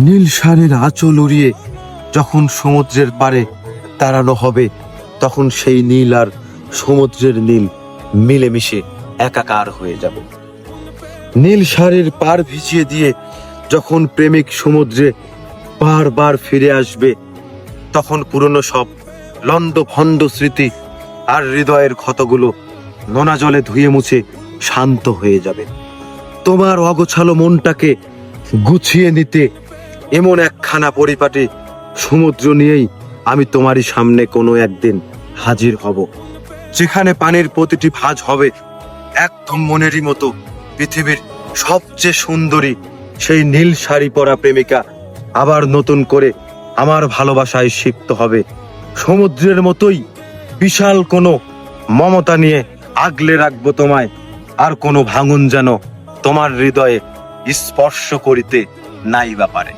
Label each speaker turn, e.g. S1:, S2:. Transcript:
S1: নীল শাড়ির আঁচল উড়িয়ে যখন সমুদ্রের পাড়ে দাঁড়ানো হবে, তখন সেই নীল আর সমুদ্রের নীল মিলেমিশে একাকার হয়ে যাবে। নীল শাড়ির পার ভিজিয়ে দিয়ে যখন প্রেমিক সমুদ্রে বারবার ফিরে আসবে, তখন পুরনো সব লন্ড ভন্ড স্মৃতি আর হৃদয়ের ক্ষতগুলো নোনা জলে ধুয়ে মুছে শান্ত হয়ে যাবে। তোমার অগোছালো মনটাকে গুছিয়ে নিতে এমন একখানা পরিপাটি সমুদ্র নিয়েই আমি তোমারই সামনে কোনো একদিন হাজির হব, যেখানে পানির প্রতিটি ভাঁজ হবে একদম মনেরই মতো পৃথিবীর সবচেয়ে সুন্দরী সেই নীল শাড়ি পরা প্রেমিকা আবার নতুন করে আমার ভালোবাসায় সিক্ত হবে। সমুদ্রের মতোই বিশাল কোনো মমতা নিয়ে আগলে রাখবো তোমায়, আর কোনো ভাঙন যেন তোমার হৃদয়ে স্পর্শ করিতে নাই বা পারে।